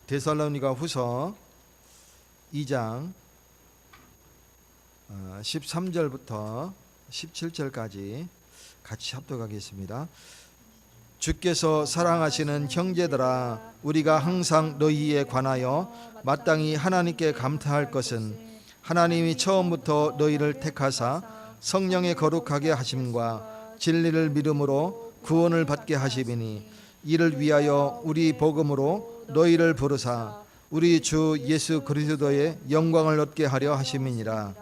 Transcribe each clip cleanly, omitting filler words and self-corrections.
데살로니가 후서 2장 13절부터 17절까지 같이 합독하겠습니다. 주께서 사랑하시는 형제들아, 우리가 항상 너희에 관하여 마땅히 하나님께 감사할 것은 하나님이 처음부터 너희를 택하사 성령의 거룩하게 하심과 진리를 믿음으로 구원을 받게 하심이니, 이를 위하여 우리 복음으로 너희를 부르사 우리 주 예수 그리스도의 영광을 얻게 하려 하심이니라.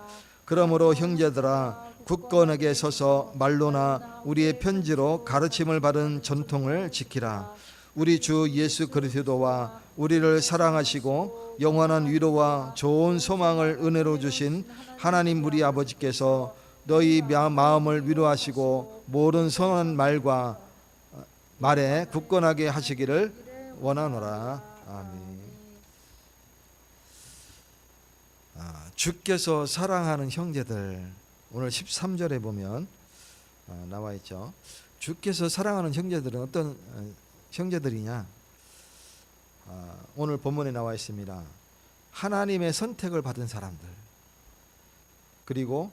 그러므로 형제들아, 굳건하게 서서 말로나 우리의 편지로 가르침을 받은 전통을 지키라. 우리 주 예수 그리스도와 우리를 사랑하시고 영원한 위로와 좋은 소망을 은혜로 주신 하나님 우리 아버지께서 너희 마음을 위로하시고 모든 선한 말과 말에 굳건하게 하시기를 원하노라. 아멘. 주께서 사랑하는 형제들, 오늘 13절에 보면 나와 있죠. 주께서 사랑하는 형제들은 어떤 형제들이냐? 오늘 본문에 나와 있습니다. 하나님의 선택을 받은 사람들, 그리고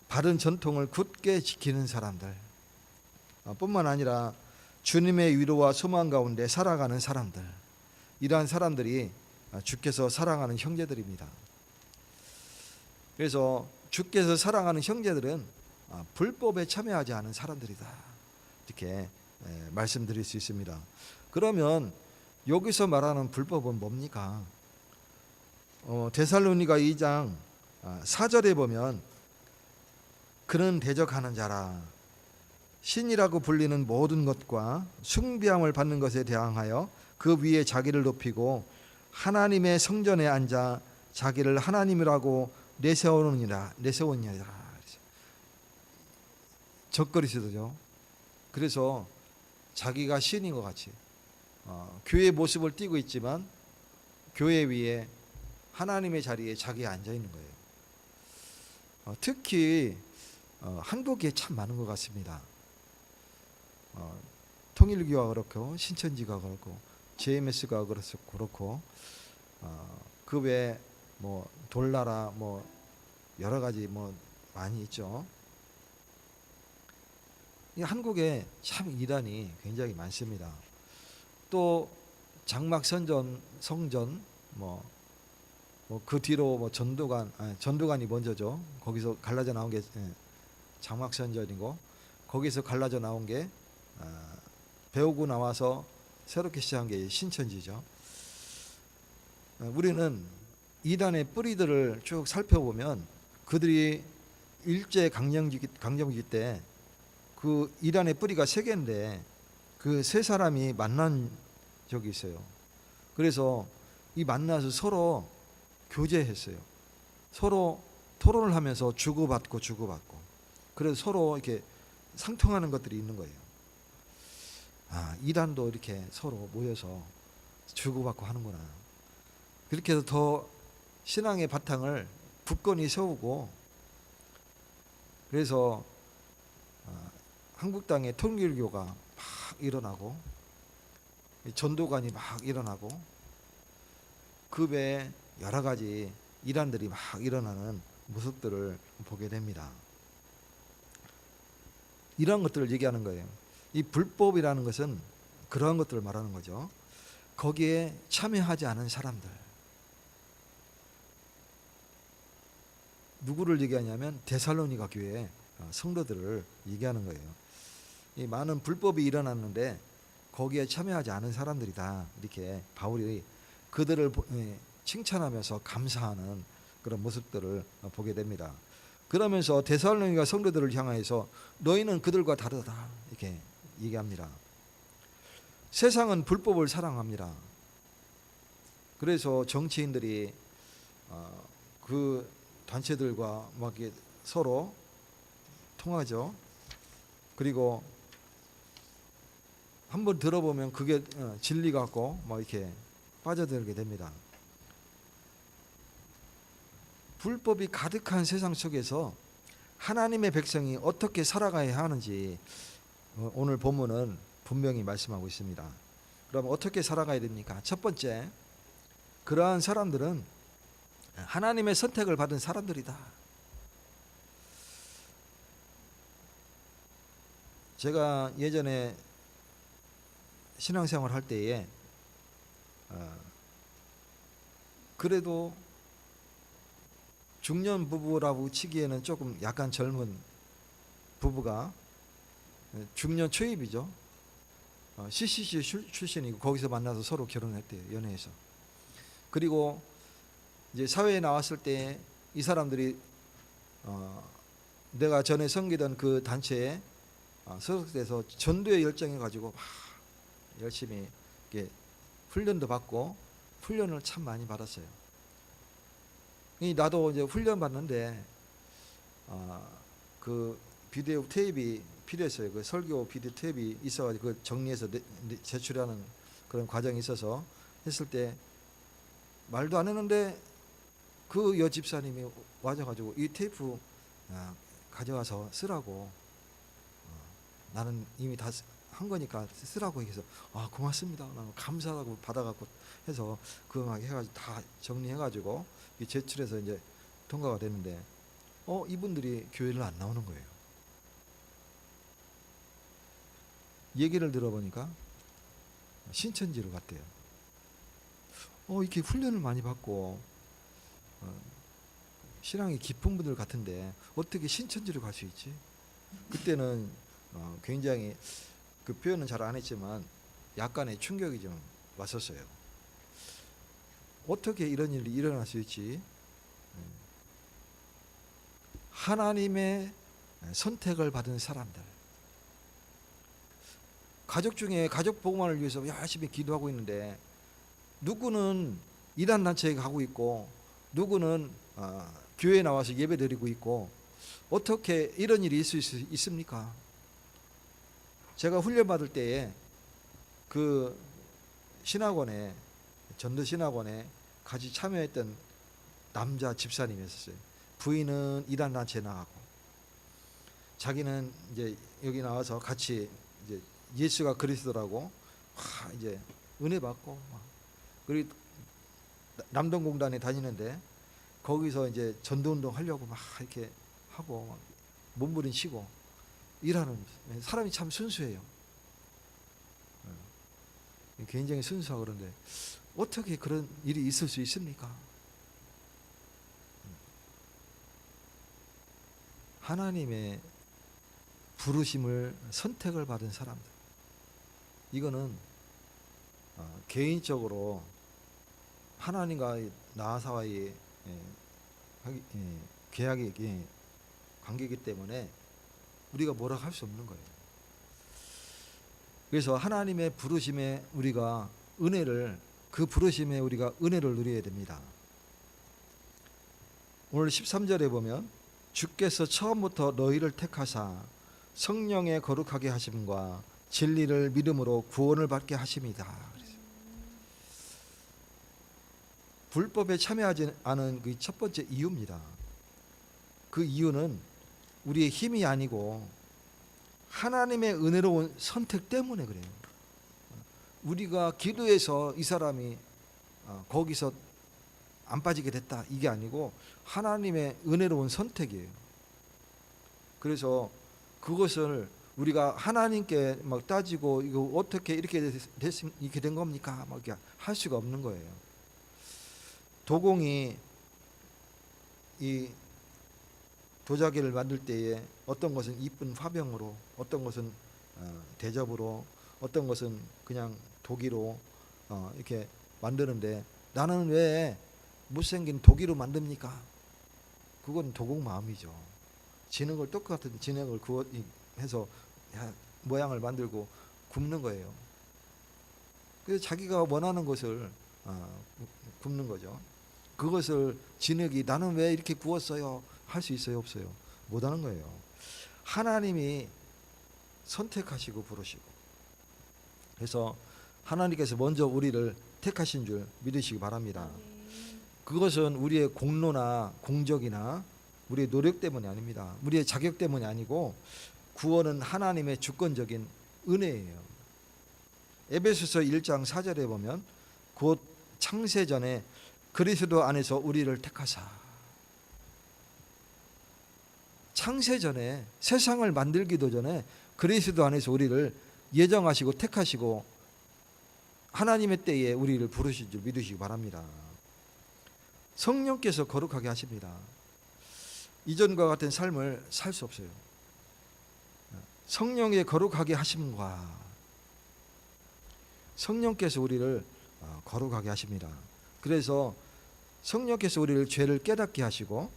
바른 전통을 굳게 지키는 사람들, 뿐만 아니라 주님의 위로와 소망 가운데 살아가는 사람들, 이러한 사람들이 주께서 사랑하는 형제들입니다. 그래서 주께서 사랑하는 형제들은 불법에 참여하지 않은 사람들이다, 이렇게 말씀드릴 수 있습니다. 그러면 여기서 말하는 불법은 뭡니까? 데살로니가 2장 4절에 보면 그는 대적하는 자라, 신이라고 불리는 모든 것과 숭배함을 받는 것에 대항하여 그 위에 자기를 높이고 하나님의 성전에 앉아 자기를 하나님이라고 내세우느니라. 적그리스도죠. 그래서 자기가 신인 것 같이 교회의 모습을 띠고 있지만 교회 위에 하나님의 자리에 자기가 앉아 있는 거예요. 특히 한국에 참 많은 것 같습니다. 통일교가 그렇고 신천지가 그렇고 JMS가 그렇고 그 외에 뭐 돌나라 뭐 여러 가지 뭐 많이 있죠. 한국에 참 이단이 굉장히 많습니다. 또 장막 성전 뭐 그 뒤로 뭐 전두관이 먼저죠. 거기서 갈라져 나온 게 장막 성전이고, 거기서 갈라져 나온 게 배우고 나와서 새롭게 시작한 게 신천지죠. 우리는 이단의 뿌리들을 쭉 살펴보면 그들이 일제 강점기 때 그 이단의 뿌리가 3개인데 그 3사람이 만난 적이 있어요. 그래서 이 만나서 서로 교제했어요. 서로 토론을 하면서 주고받고 그래서 서로 이렇게 상통하는 것들이 있는 거예요. 이단도 이렇게 서로 모여서 주고받고 하는구나. 그렇게 해서 더 신앙의 바탕을 굳건히 세우고, 그래서 한국 땅에 통일교가 막 일어나고 전도관이 막 일어나고 그 외에 여러 가지 이단들이 막 일어나는 모습들을 보게 됩니다. 이런 것들을 얘기하는 거예요. 이 불법이라는 것은 그러한 것들을 말하는 거죠. 거기에 참여하지 않은 사람들, 누구를 얘기하냐면 데살로니가 교회 성도들을 얘기하는 거예요. 이 많은 불법이 일어났는데 거기에 참여하지 않은 사람들이다, 이렇게 바울이 그들을 칭찬하면서 감사하는 그런 모습들을 보게 됩니다. 그러면서 데살로니가 성도들을 향하여서 너희는 그들과 다르다, 이렇게 얘기합니다. 세상은 불법을 사랑합니다. 그래서 정치인들이 그 단체들과 막 서로 통하죠. 그리고 한번 들어보면 그게 진리 같고 막 이렇게 빠져들게 됩니다. 불법이 가득한 세상 속에서 하나님의 백성이 어떻게 살아가야 하는지 오늘 본문은 분명히 말씀하고 있습니다. 그럼 어떻게 살아가야 됩니까? 첫 번째, 그러한 사람들은 하나님의 선택을 받은 사람들이다. 제가 예전에 신앙생활 할 때에 그래도 중년 부부라고 치기에는 조금 약간 젊은 부부가 중년 초입이죠. CCC 출신이고 거기서 만나서 서로 결혼했대요. 연애해서. 그리고 이제 사회에 나왔을 때 이 사람들이 내가 전에 섬기던 그 단체에 소속돼서 전도에 열정해 가지고 막 열심히 이렇게 훈련도 받고 훈련을 참 많이 받았어요. 나도 이제 훈련 받는데 그 비디오 테이프가 필요했어요. 그 설교 비디오 테이프가 있어가지고 그 정리해서 제출하는 그런 과정이 있어서 했을 때 말도 안 했는데 그 여 집사님이 와줘가지고 이 테이프 가져와서 쓰라고, 나는 이미 다 한 거니까 쓰라고 해서 고맙습니다. 감사하다고 받아갖고 해서 그거 막 해가지고 다 정리해가지고 제출해서 이제 통과가 됐는데 이분들이 교회를 안 나오는 거예요. 얘기를 들어보니까 신천지로 갔대요. 이렇게 훈련을 많이 받고 신앙이 깊은 분들 같은데 어떻게 신천지로 갈 수 있지? 그때는 굉장히 그 표현은 잘 안 했지만 약간의 충격이 좀 왔었어요. 어떻게 이런 일이 일어날 수 있지? 하나님의 선택을 받은 사람들, 가족 중에 가족 복만을 위해서 열심히 기도하고 있는데 누구는 이단 단체에 가고 있고 누구는 교회에 나와서 예배 드리고 있고 어떻게 이런 일이 있을 수 있습니까? 제가 훈련 받을 때에 그 신학원에, 전도 신학원에 같이 참여했던 남자 집사님이었어요. 부인은 이단 단체에 나가고 자기는 이제 여기 나와서 같이 이제 예수가 그리스도라고 이제 은혜 받고 그리고 남동공단에 다니는데 거기서 이제 전도운동 하려고 막 이렇게 하고 몸부림치고 일하는 사람이 참 순수해요. 굉장히 순수하고 그런데 어떻게 그런 일이 있을 수 있습니까? 하나님의 부르심을 선택을 받은 사람들, 이거는 개인적으로 하나님과 나 사이의 계약의 관계이기 때문에 우리가 뭐라 할 수 없는 거예요. 그래서 하나님의 부르심에 우리가 그 부르심에 우리가 은혜를 누려야 됩니다. 오늘 13절에 보면 주께서 처음부터 너희를 택하사 성령의 거룩하게 하심과 진리를 믿음으로 구원을 받게 하심이다. 불법에 참여하지 않은 그 첫 번째 이유입니다. 그 이유는 우리의 힘이 아니고 하나님의 은혜로운 선택 때문에 그래요. 우리가 기도해서 이 사람이 거기서 안 빠지게 됐다, 이게 아니고 하나님의 은혜로운 선택이에요. 그래서 그것을 우리가 하나님께 막 따지고 이거 어떻게 이렇게 된 겁니까? 막 이렇게 할 수가 없는 거예요. 도공이 이 도자기를 만들 때에 어떤 것은 이쁜 화병으로, 어떤 것은 대접으로, 어떤 것은 그냥 도기로 이렇게 만드는데 나는 왜 못생긴 도기로 만듭니까? 그건 도공 마음이죠. 진흙을 똑같은 진흙을 해서 모양을 만들고 굽는 거예요. 그래서 자기가 원하는 것을 굽는 거죠. 그것을 진흙이 나는 왜 이렇게 구웠어요? 할 수 있어요? 없어요? 못하는 거예요. 하나님이 선택하시고 부르시고, 그래서 하나님께서 먼저 우리를 택하신 줄 믿으시기 바랍니다. 그것은 우리의 공로나 공적이나 우리의 노력 때문이 아닙니다. 우리의 자격 때문이 아니고 구원은 하나님의 주권적인 은혜예요. 에베소서 1장 4절에 보면 곧 창세전에 그리스도 안에서 우리를 택하사, 창세전에 세상을 만들기도 전에 그리스도 안에서 우리를 예정하시고 택하시고 하나님의 때에 우리를 부르신 줄 믿으시기 바랍니다. 성령께서 거룩하게 하십니다. 이전과 같은 삶을 살 수 없어요. 성령의 거룩하게 하심과 성령께서 우리를 거룩하게 하십니다. 그래서 성령께서 우리를 죄를 깨닫게 하시고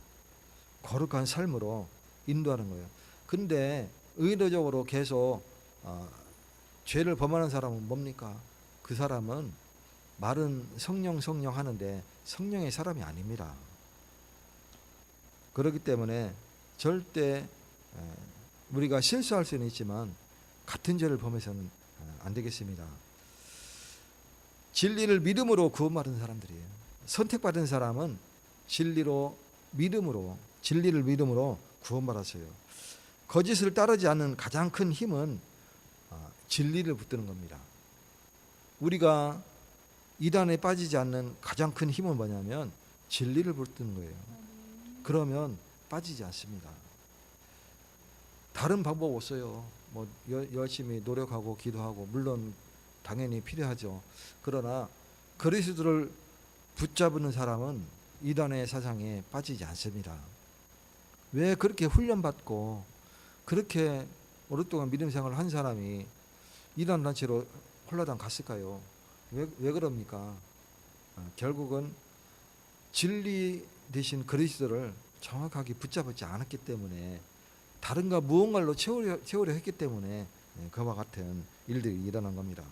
거룩한 삶으로 인도하는 거예요. 근데 의도적으로 계속 죄를 범하는 사람은 뭡니까? 그 사람은 말은 성령 하는데 성령의 사람이 아닙니다. 그렇기 때문에 절대 우리가 실수할 수는 있지만 같은 죄를 범해서는 안 되겠습니다. 진리를 믿음으로 구원받은 사람들이에요. 선택받은 사람은 진리를 믿음으로 구원받았어요. 거짓을 따르지 않는 가장 큰 힘은 진리를 붙드는 겁니다. 우리가 이단에 빠지지 않는 가장 큰 힘은 뭐냐면 진리를 붙드는 거예요. 그러면 빠지지 않습니다. 다른 방법 없어요. 뭐 열심히 노력하고 기도하고 물론 당연히 필요하죠. 그러나 그리스도를 붙잡는 사람은 이단의 사상에 빠지지 않습니다. 왜 그렇게 훈련받고 그렇게 오랫동안 믿음 생활을 한 사람이 이단 단체로 홀라당 갔을까요? 왜 그럽니까? 결국은 진리 대신 그리스도를 정확하게 붙잡지 않았기 때문에 다른가 무언가로 채우려 했기 때문에 그와 같은 일들이 일어난 겁니다.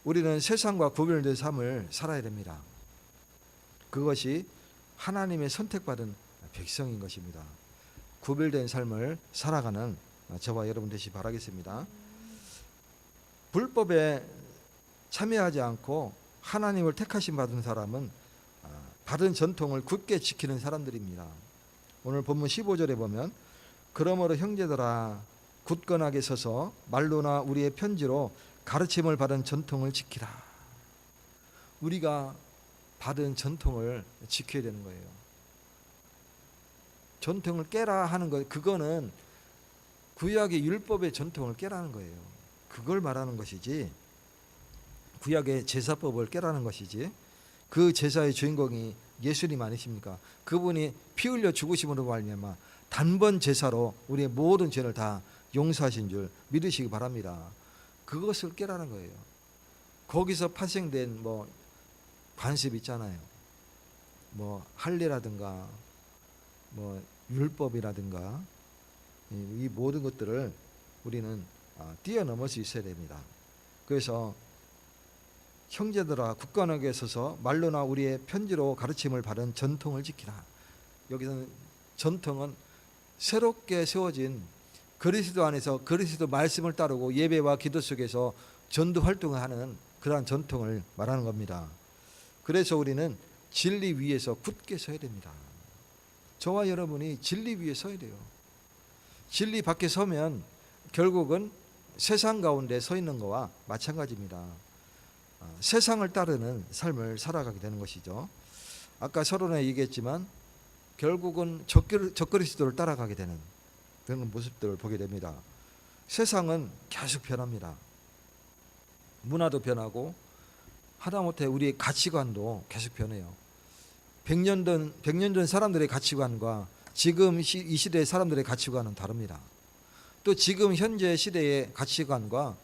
우리는 세상과 구별된 삶을 살아야 됩니다. 그것이 하나님의 선택받은 백성인 것입니다. 구별된 삶을 살아가는 저와 여러분 되시기 바라겠습니다. 불법에 참여하지 않고 하나님을 택하심 받은 사람은 받은 전통을 굳게 지키는 사람들입니다. 오늘 본문 15절에 보면 그러므로 형제들아 굳건하게 서서 말로나 우리의 편지로 가르침을 받은 전통을 지키라. 우리가 받은 전통을 지켜야 되는 거예요. 전통을 깨라 하는 것, 그거는 구약의 율법의 전통을 깨라는 거예요. 그걸 말하는 것이지, 구약의 제사법을 깨라는 것이지, 그 제사의 주인공이 예수님 아니십니까? 그분이 피 흘려 죽으심으로 말미암아 단번 제사로 우리의 모든 죄를 다 용서하신 줄 믿으시기 바랍니다. 그것을 깨라는 거예요. 거기서 파생된 관습 있잖아요. 할례라든가 율법이라든가 이 모든 것들을 우리는 뛰어넘을 수 있어야 됩니다. 그래서 형제들아 굳건하게 서서 말로나 우리의 편지로 가르침을 받은 전통을 지키라. 여기서는 전통은 새롭게 세워진 그리스도 안에서 그리스도 말씀을 따르고 예배와 기도 속에서 전도 활동을 하는 그러한 전통을 말하는 겁니다. 그래서 우리는 진리 위에서 굳게 서야 됩니다. 저와 여러분이 진리 위에 서야 돼요. 진리 밖에 서면 결국은 세상 가운데 서 있는 것과 마찬가지입니다. 세상을 따르는 삶을 살아가게 되는 것이죠. 아까 서론에 얘기했지만 결국은 적그리스도를 따라가게 되는 그런 모습들을 보게 됩니다. 세상은 계속 변합니다. 문화도 변하고 하다못해 우리의 가치관도 계속 변해요. 100년 전 사람들의 가치관과 지금 이 시대의 사람들의 가치관은 다릅니다. 또 지금 현재 시대의 가치관과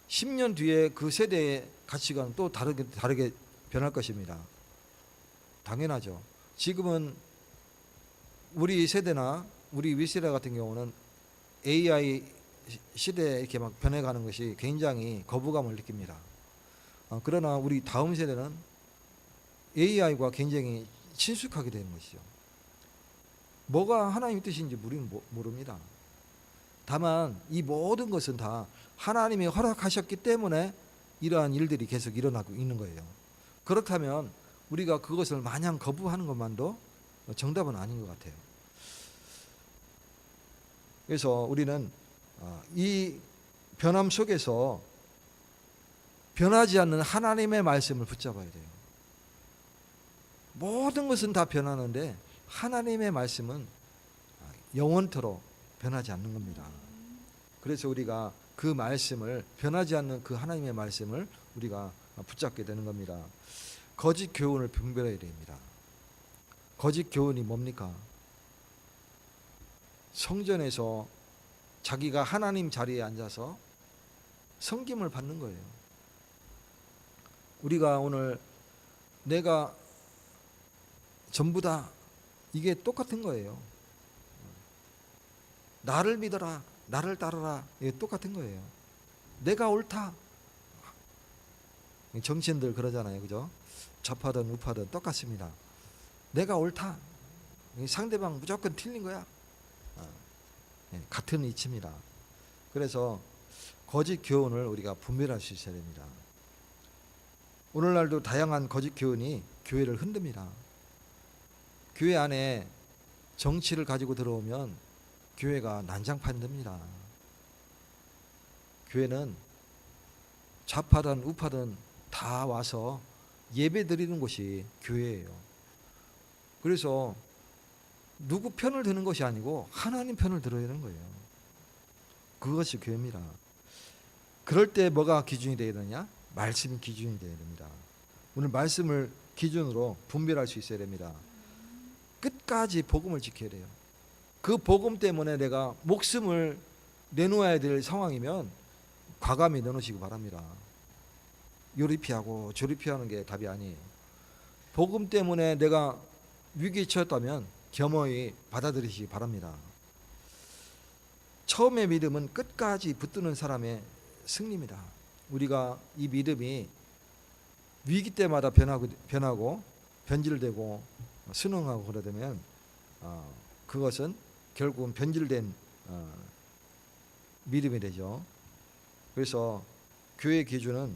10년 뒤에 그 세대의 가치관은 또 다르게 변할 것입니다. 당연하죠. 지금은 우리 세대나 우리 윗세대 같은 경우는 AI 시대에 이렇게 막 변해가는 것이 굉장히 거부감을 느낍니다. 그러나 우리 다음 세대는 AI과 굉장히 친숙하게 되는 것이죠. 뭐가 하나님의 뜻인지 우리는 모릅니다. 다만 이 모든 것은 다 하나님이 허락하셨기 때문에 이러한 일들이 계속 일어나고 있는 거예요. 그렇다면 우리가 그것을 마냥 거부하는 것만도 정답은 아닌 것 같아요. 그래서 우리는 이 변함 속에서 변하지 않는 하나님의 말씀을 붙잡아야 돼요. 모든 것은 다 변하는데 하나님의 말씀은 영원토록 변하지 않는 겁니다. 그래서 우리가 그 말씀을, 변하지 않는 그 하나님의 말씀을 우리가 붙잡게 되는 겁니다. 거짓 교훈을 분별해야 됩니다. 거짓 교훈이 뭡니까? 성전에서 자기가 하나님 자리에 앉아서 섬김을 받는 거예요. 우리가 오늘 내가 전부다, 이게 똑같은 거예요. 나를 믿어라, 나를 따르라, 이게 똑같은 거예요. 내가 옳다. 정치인들 그러잖아요, 그죠? 좌파든 우파든 똑같습니다. 내가 옳다. 상대방 무조건 틀린 거야. 같은 이치입니다. 그래서 거짓 교훈을 우리가 분별할 수 있어야 됩니다. 오늘날도 다양한 거짓 교훈이 교회를 흔듭니다. 교회 안에 정치를 가지고 들어오면 교회가 난장판됩니다. 교회는 좌파든 우파든 다 와서 예배 드리는 곳이 교회예요. 그래서 누구 편을 드는 것이 아니고 하나님 편을 들어야 하는 거예요. 그것이 교회입니다. 그럴 때 뭐가 기준이 되어야 되느냐? 말씀이 기준이 되어야 됩니다. 오늘 말씀을 기준으로 분별할 수 있어야 됩니다. 끝까지 복음을 지켜야 돼요. 그 복음 때문에 내가 목숨을 내놓아야 될 상황이면 과감히 내놓으시기 바랍니다. 요리 피하고 조리 피하는 게 답이 아니에요. 복음 때문에 내가 위기에 처했다면 겸허히 받아들이시기 바랍니다. 처음의 믿음은 끝까지 붙드는 사람의 승리입니다. 우리가 이 믿음이 위기 때마다 변하고 변질되고 순응하고 그러다면 그것은 결국은 변질된 믿음이 되죠. 그래서 교회의 기준은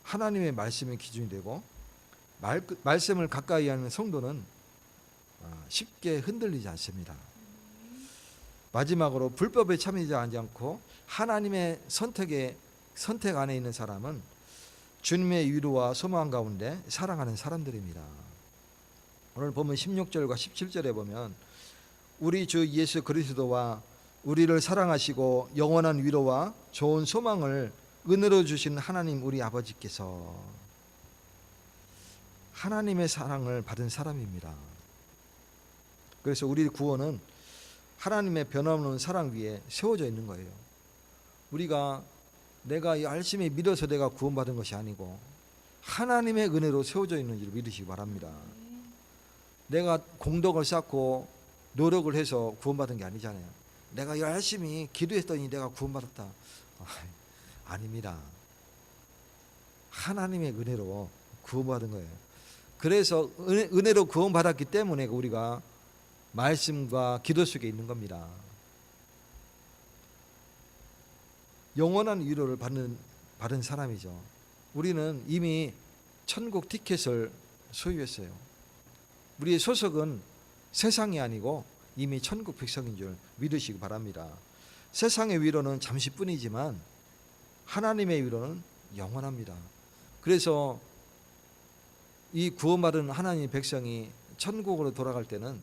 하나님의 말씀이 기준이 되고 말씀을 가까이 하는 성도는 쉽게 흔들리지 않습니다. 마지막으로 불법에 참여하지 않고 하나님의 선택 안에 있는 사람은 주님의 위로와 소망 가운데 살아가는 사람들입니다. 오늘 보면 16절과 17절에 보면 우리 주 예수 그리스도와 우리를 사랑하시고 영원한 위로와 좋은 소망을 은혜로 주신 하나님 우리 아버지께서, 하나님의 사랑을 받은 사람입니다. 그래서 우리 구원은 하나님의 변함없는 사랑 위에 세워져 있는 거예요. 우리가 내가 열심히 믿어서 내가 구원받은 것이 아니고 하나님의 은혜로 세워져 있는지를 믿으시기 바랍니다. 내가 공덕을 쌓고 노력을 해서 구원받은 게 아니잖아요. 내가 열심히 기도했더니 내가 구원받았다. 아닙니다. 하나님의 은혜로 구원받은 거예요. 그래서 은혜로 구원받았기 때문에 우리가 말씀과 기도 속에 있는 겁니다. 영원한 위로를 받은 사람이죠. 우리는 이미 천국 티켓을 소유했어요. 우리의 소속은 세상이 아니고 이미 천국 백성인 줄 믿으시기 바랍니다. 세상의 위로는 잠시뿐이지만 하나님의 위로는 영원합니다. 그래서 이 구원받은 하나님의 백성이 천국으로 돌아갈 때는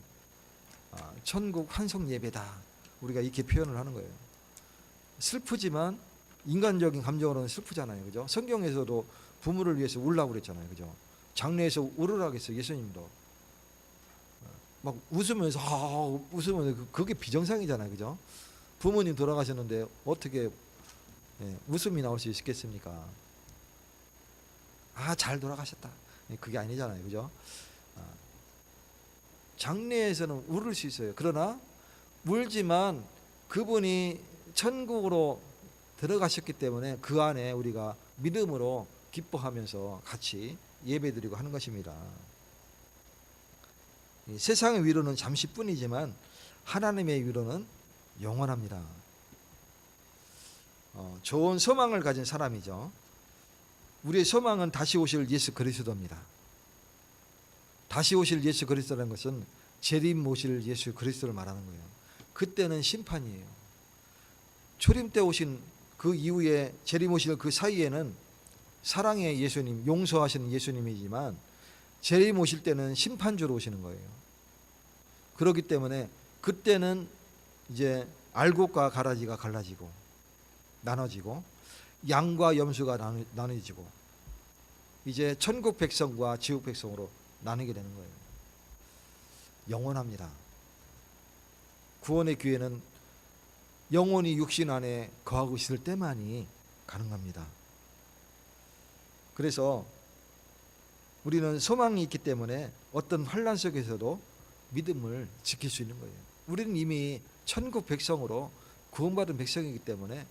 천국 환송 예배다, 우리가 이렇게 표현을 하는 거예요. 슬프지만 인간적인 감정으로는 슬프잖아요, 그죠? 성경에서도 부모를 위해서 울라고 그랬잖아요, 그죠? 장례에서 울으라고 했어요, 예수님도. 막 웃으면서 웃으면 그게 비정상이잖아요, 그죠? 부모님 돌아가셨는데 어떻게 웃음이 나올 수 있겠습니까? 잘 돌아가셨다, 그게 아니잖아요, 그죠? 장례에서는 울을 수 있어요. 그러나 울지만 그분이 천국으로 들어가셨기 때문에 그 안에 우리가 믿음으로 기뻐하면서 같이 예배드리고 하는 것입니다. 세상의 위로는 잠시뿐이지만 하나님의 위로는 영원합니다. 좋은 소망을 가진 사람이죠. 우리의 소망은 다시 오실 예수 그리스도입니다. 다시 오실 예수 그리스도라는 것은 재림 오실 예수 그리스도를 말하는 거예요. 그때는 심판이에요. 초림 때 오신 그 이후에 재림 오실 그 사이에는 사랑의 예수님, 용서하시는 예수님이지만 재림 오실 때는 심판주로 오시는 거예요. 그렇기 때문에 그때는 이제 알곡과 가라지가 갈라지고 나눠지고 양과 염소가 나눠지고 이제 천국 백성과 지옥 백성으로 나누게 되는 거예요. 영원합니다. 구원의 기회는 영원히 육신 안에 거하고 있을 때만이 가능합니다. 그래서 우리는 소망이 있기 때문에 어떤 환난 속에서도 믿음을 지킬 수 있는 거예요. 우리는 이미 천국 백성으로 구원받은 백성이기 때문에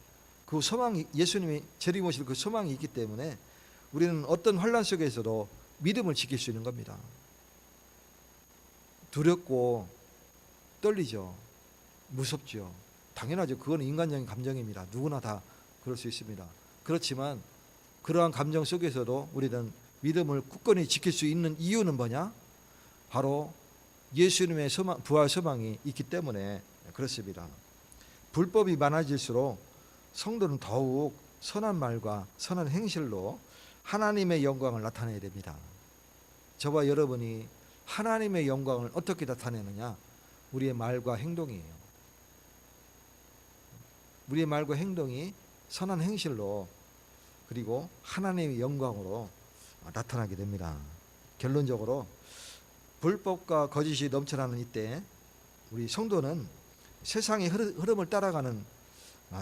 그 소망이, 예수님이 재림 오실 그 소망이 있기 때문에 우리는 어떤 환난 속에서도 믿음을 지킬 수 있는 겁니다. 두렵고 떨리죠. 무섭죠. 당연하죠. 그건 인간적인 감정입니다. 누구나 다 그럴 수 있습니다. 그렇지만 그러한 감정 속에서도 우리는 믿음을 굳건히 지킬 수 있는 이유는 뭐냐? 바로 예수님의 부활 소망이 있기 때문에 그렇습니다. 불법이 많아질수록 성도는 더욱 선한 말과 선한 행실로 하나님의 영광을 나타내야 됩니다. 저와 여러분이 하나님의 영광을 어떻게 나타내느냐? 우리의 말과 행동이에요. 우리의 말과 행동이 선한 행실로 그리고 하나님의 영광으로 나타나게 됩니다. 결론적으로 불법과 거짓이 넘쳐나는 이때 우리 성도는 세상의 흐름을 따라가는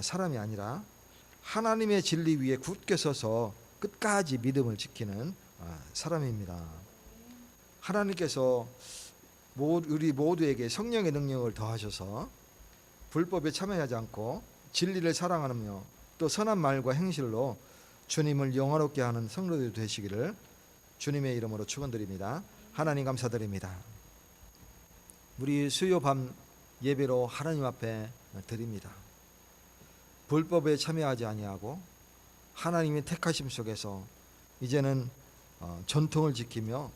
사람이 아니라 하나님의 진리 위에 굳게 서서 끝까지 믿음을 지키는 사람입니다. 하나님께서 우리 모두에게 성령의 능력을 더하셔서 불법에 참여하지 않고 진리를 사랑하며 또 선한 말과 행실로 주님을 영화롭게 하는 성도들이 되시기를 주님의 이름으로 축원드립니다. 하나님 감사드립니다. 우리 수요 밤 예배로 하나님 앞에 드립니다. 불법에 참여하지 아니하고 하나님의 택하심 속에서 이제는 전통을 지키며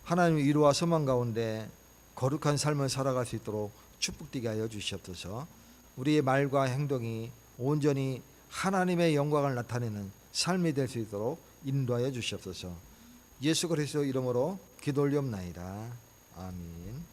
하나님의 위로와 소망 가운데 거룩한 삶을 살아갈 수 있도록 축복되게 하여 주시옵소서. 우리의 말과 행동이 온전히 하나님의 영광을 나타내는 삶이 될 수 있도록 인도하여 주시옵소서. 예수 그리스도 이름으로 기도 올리옵나이다. 아멘.